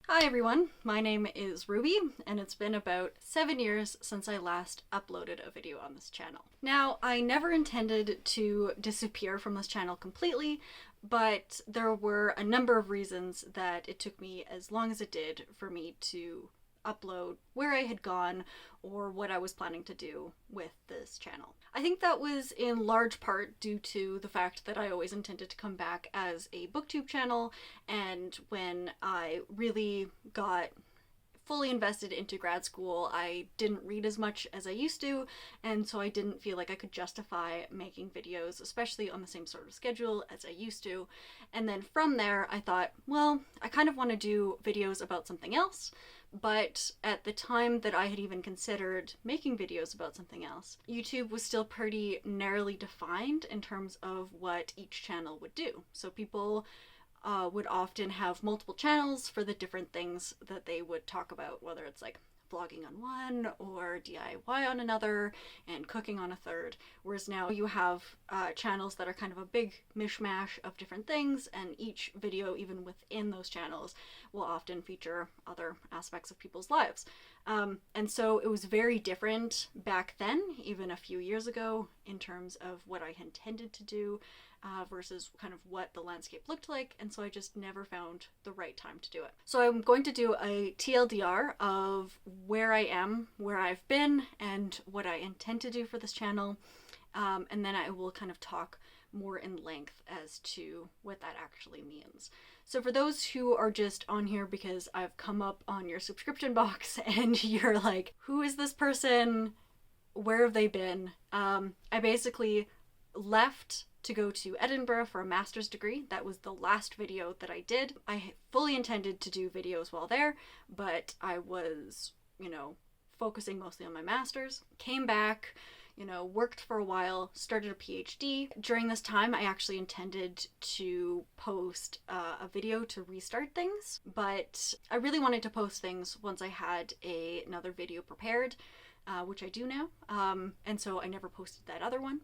Hi everyone, my name is Ruby, and it's been about 7 years since I last uploaded a video on this channel. Now, I never intended to disappear from this channel completely, but there were a number of reasons that it took me as long as it did for me to upload where I had gone or what I was planning to do with this channel. I think that was in large part due to the fact that I always intended to come back as a booktube channel, and when I really got fully invested into grad school, I didn't read as much as I used to, and so I didn't feel like I could justify making videos, especially on the same sort of schedule as I used to. And then from there, I thought, well, I kind of want to do videos about something else. But at the time that I had even considered making videos about something else, YouTube was still pretty narrowly defined in terms of what each channel would do. So people would often have multiple channels for the different things that they would talk about, whether it's like vlogging on one or DIY on another and cooking on a third. Whereas now you have channels that are kind of a big mishmash of different things, and each video, even within those channels, will often feature other aspects of people's lives. And so it was very different back then, even a few years ago, in terms of what I intended to do versus kind of what the landscape looked like, and so I just never found the right time to do it. So I'm going to do a TLDR of where I am, where I've been, and what I intend to do for this channel, and then I will kind of talk more in length as to what that actually means. So for those who are just on here because I've come up on your subscription box and you're like, who is this person? Where have they been? I basically left to go to Edinburgh for a master's degree. That was the last video that I did. I fully intended to do videos while there, but I was, focusing mostly on my master's. Came back, worked for a while, started a PhD. During this time, I actually intended to post a video to restart things, but I really wanted to post things once I had another video prepared, which I do now, and so I never posted that other one.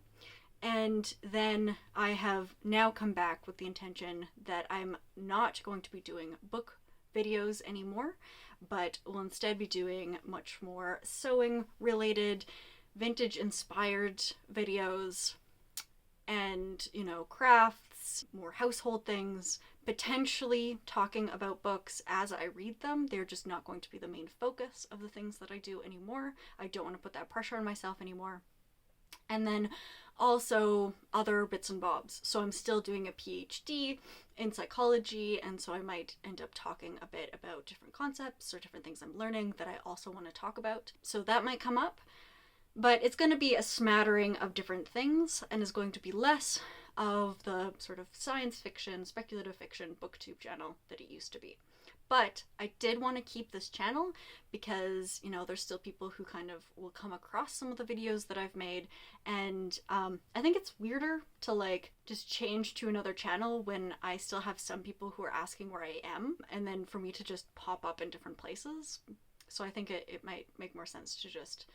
And then I have now come back with the intention that I'm not going to be doing book videos anymore, but will instead be doing much more sewing related, vintage inspired videos and, crafts, more household things, potentially talking about books as I read them. They're just not going to be the main focus of the things that I do anymore. I don't want to put that pressure on myself anymore. And then also other bits and bobs. So I'm still doing a PhD in psychology, and so I might end up talking a bit about different concepts or different things I'm learning that I also want to talk about. So that might come up, but it's going to be a smattering of different things and is going to be less of the sort of science fiction, speculative fiction booktube channel that it used to be. But I did want to keep this channel because, there's still people who kind of will come across some of the videos that I've made. And I think it's weirder to just change to another channel when I still have some people who are asking where I am, and then for me to just pop up in different places. So I think it might make more sense to just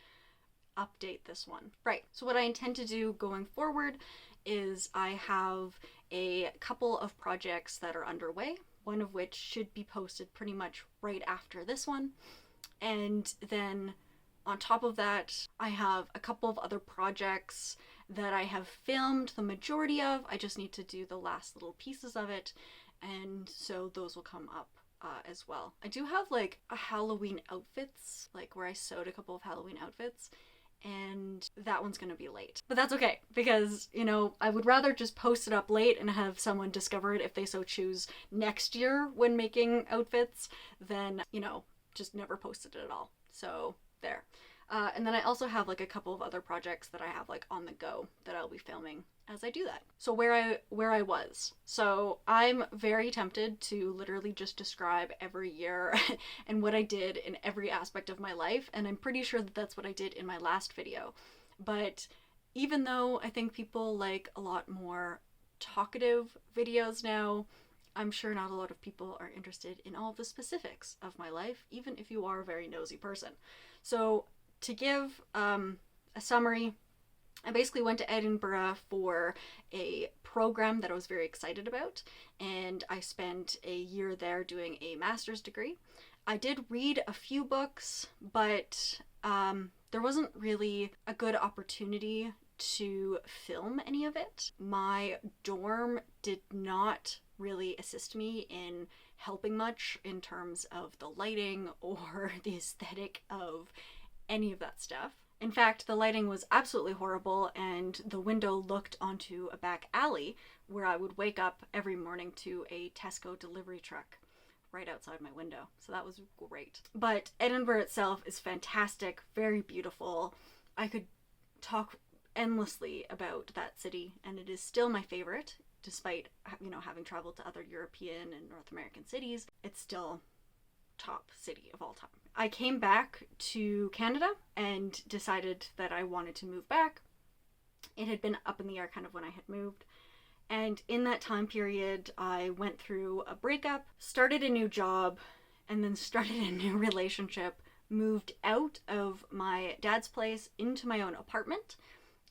update this one. Right, so what I intend to do going forward is I have a couple of projects that are underway, one of which should be posted pretty much right after this one. And then on top of that, I have a couple of other projects that I have filmed the majority of. I just need to do the last little pieces of it, and so those will come up as well. I do have a Halloween outfits, where I sewed a couple of Halloween outfits, and that one's gonna be late. But that's okay, because, I would rather just post it up late and have someone discover it if they so choose next year when making outfits than, just never post it at all. So there. And then I also have a couple of other projects that I have on the go that I'll be filming as I do that. So where I was. So I'm very tempted to literally just describe every year and what I did in every aspect of my life, and I'm pretty sure that that's what I did in my last video. But even though I think people like a lot more talkative videos now, I'm sure not a lot of people are interested in all of the specifics of my life, even if you are a very nosy person. So to give a summary, I basically went to Edinburgh for a program that I was very excited about, and I spent a year there doing a master's degree. I did read a few books, but there wasn't really a good opportunity to film any of it. My dorm did not really assist me in helping much in terms of the lighting or the aesthetic of any of that stuff. In fact, the lighting was absolutely horrible, and the window looked onto a back alley where I would wake up every morning to a Tesco delivery truck right outside my window. So that was great. But Edinburgh itself is fantastic, very beautiful. I could talk endlessly about that city, and it is still my favorite, despite, you know, having traveled to other European and North American cities. It's still top city of all time. I came back to Canada and decided that I wanted to move back. It had been up in the air kind of when I had moved. And in that time period, I went through a breakup, started a new job, and then started a new relationship, moved out of my dad's place into my own apartment.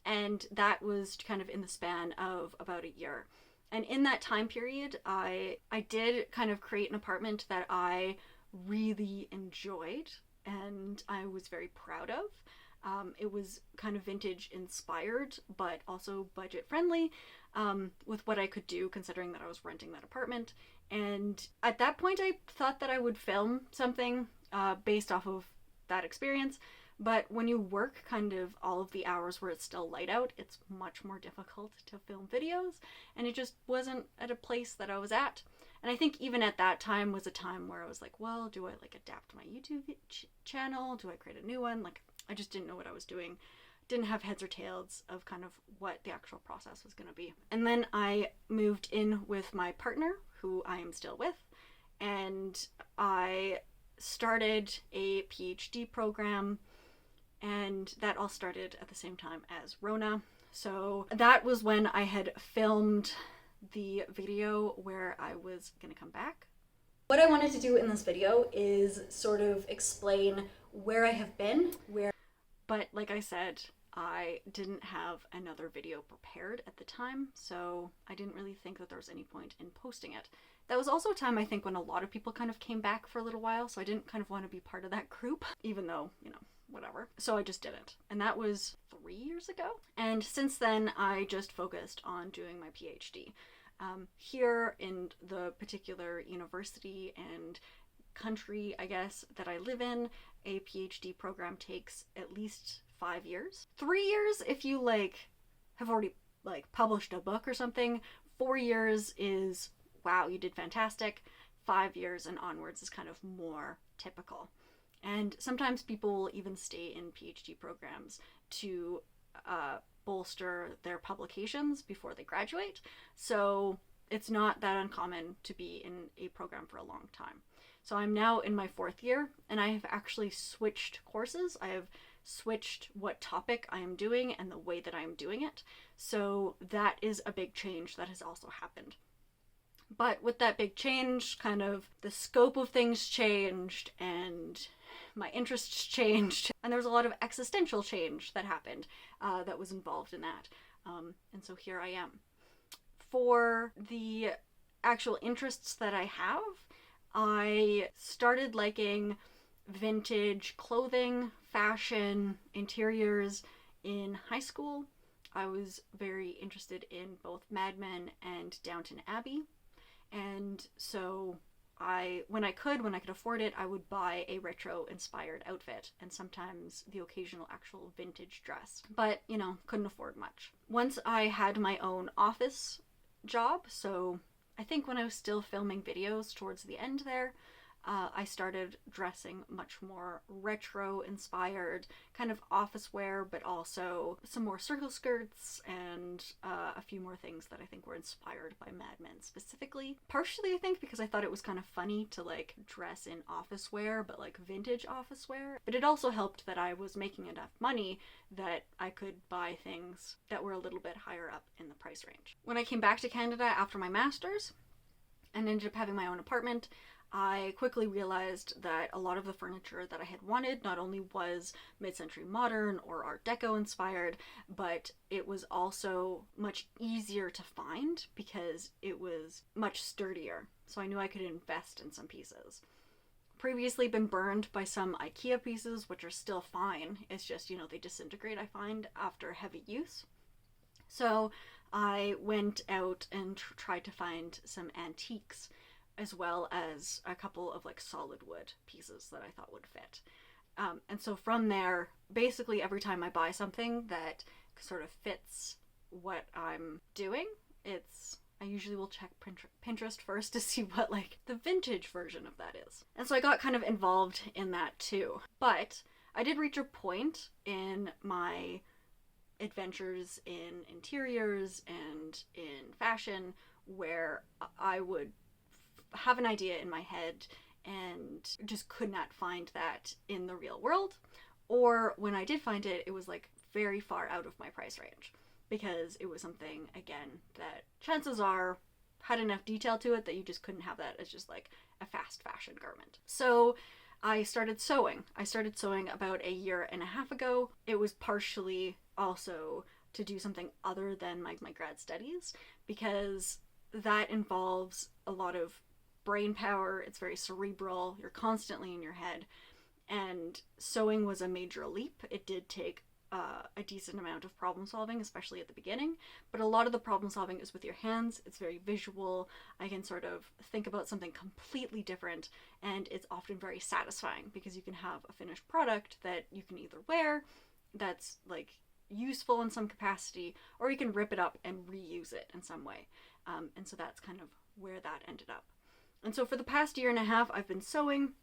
And that was kind of in the span of about a year. And in that time period, I did kind of create an apartment that I really enjoyed and I was very proud of. It was kind of vintage inspired, but also budget friendly with what I could do considering that I was renting that apartment. And at that point, I thought that I would film something based off of that experience. But when you work kind of all of the hours where it's still light out, it's much more difficult to film videos. And it just wasn't at a place that I was at. And I think even at that time was a time where I was like, well, do I like adapt my YouTube channel? Do I create a new one? Like, I just didn't know what I was doing. Didn't have heads or tails of kind of what the actual process was going to be. And then I moved in with my partner, who I am still with, and I started a PhD program, and that all started at the same time as Rona. So that was when I had filmed the video where I was gonna come back. What I wanted to do in this video is sort of explain where I have been, but like I said, I didn't have another video prepared at the time, so I didn't really think that there was any point in posting it. That was also a time, I think, when a lot of people kind of came back for a little while, so I didn't kind of want to be part of that group, even though, you know, whatever. So I just didn't. And that was 3 years ago. And since then, I just focused on doing my PhD. Here in the particular university and country, I guess, that I live in, a PhD program takes at least 5 years. 3 years if you have already published a book or something. 4 years is, wow, you did fantastic. 5 years and onwards is kind of more typical. And sometimes people will even stay in PhD programs to bolster their publications before they graduate. So it's not that uncommon to be in a program for a long time. So I'm now in my 4th year, and I have actually switched courses. I have switched what topic I am doing and the way that I am doing it. So that is a big change that has also happened. But with that big change, kind of the scope of things changed and my interests changed, and there was a lot of existential change that happened that was involved in that. And so here I am. For the actual interests that I have, I started liking vintage clothing, fashion, interiors in high school. I was very interested in both Mad Men and Downton Abbey. And so when I could afford it, I would buy a retro inspired outfit and sometimes the occasional actual vintage dress. But, you know, couldn't afford much. Once I had my own office job, so I think when I was still filming videos towards the end there, I started dressing much more retro inspired, kind of office wear, but also some more circle skirts and a few more things that I think were inspired by Mad Men specifically. Partially, I think, because I thought it was kind of funny to dress in office wear, but vintage office wear. But it also helped that I was making enough money that I could buy things that were a little bit higher up in the price range. When I came back to Canada after my master's and ended up having my own apartment, I quickly realized that a lot of the furniture that I had wanted not only was mid-century modern or Art Deco inspired, but it was also much easier to find because it was much sturdier. So I knew I could invest in some pieces. Previously been burned by some IKEA pieces, which are still fine. It's just, they disintegrate, I find, after heavy use. So I went out and tried to find some antiques, as well as a couple of like solid wood pieces that I thought would fit. And so from there, basically every time I buy something that sort of fits what I'm doing, I usually will check Pinterest first to see what like the vintage version of that is. And so I got kind of involved in that too. But I did reach a point in my adventures in interiors and in fashion where I would have an idea in my head and just could not find that in the real world. Or when I did find it, it was like very far out of my price range because it was something, again, that chances are had enough detail to it that you just couldn't have that as just like a fast fashion garment. So I started sewing. I started sewing about a year and a half ago. It was partially also to do something other than my grad studies because that involves a lot of brain power. It's very cerebral. You're constantly in your head. And sewing was a major leap. It did take a decent amount of problem solving, especially at the beginning. But a lot of the problem solving is with your hands. It's very visual. I can sort of think about something completely different. And it's often very satisfying because you can have a finished product that you can either wear, that's like useful in some capacity, or you can rip it up and reuse it in some way. And so that's kind of where that ended up. And so for the past year and a half, I've been sewing.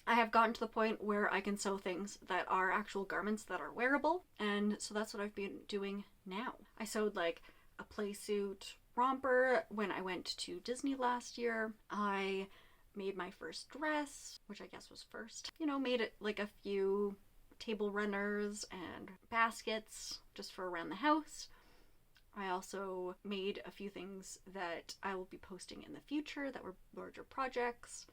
I have gotten to the point where I can sew things that are actual garments that are wearable. And so that's what I've been doing now. I sewed like a playsuit romper when I went to Disney last year. I made my first dress, which I guess was first. Made it like a few table runners and baskets just for around the house. I also made a few things that I will be posting in the future that were larger projects.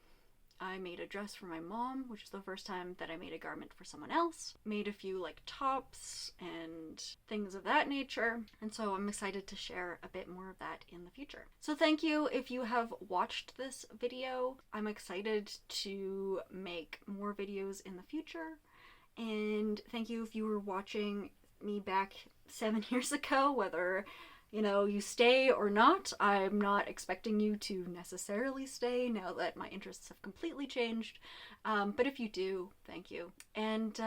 I made a dress for my mom, which is the first time that I made a garment for someone else. Made a few like tops and things of that nature. And so I'm excited to share a bit more of that in the future. So thank you if you have watched this video. I'm excited to make more videos in the future. And thank you if you were watching me back 7 years ago, whether you stay or not. I'm not expecting you to necessarily stay now that my interests have completely changed. But if you do, thank you. And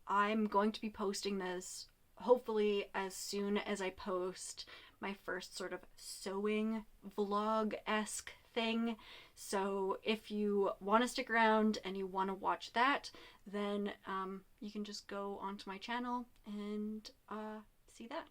I'm going to be posting this hopefully as soon as I post my first sort of sewing vlog-esque thing. So if you want to stick around and you want to watch that, then you can just go onto my channel and see that.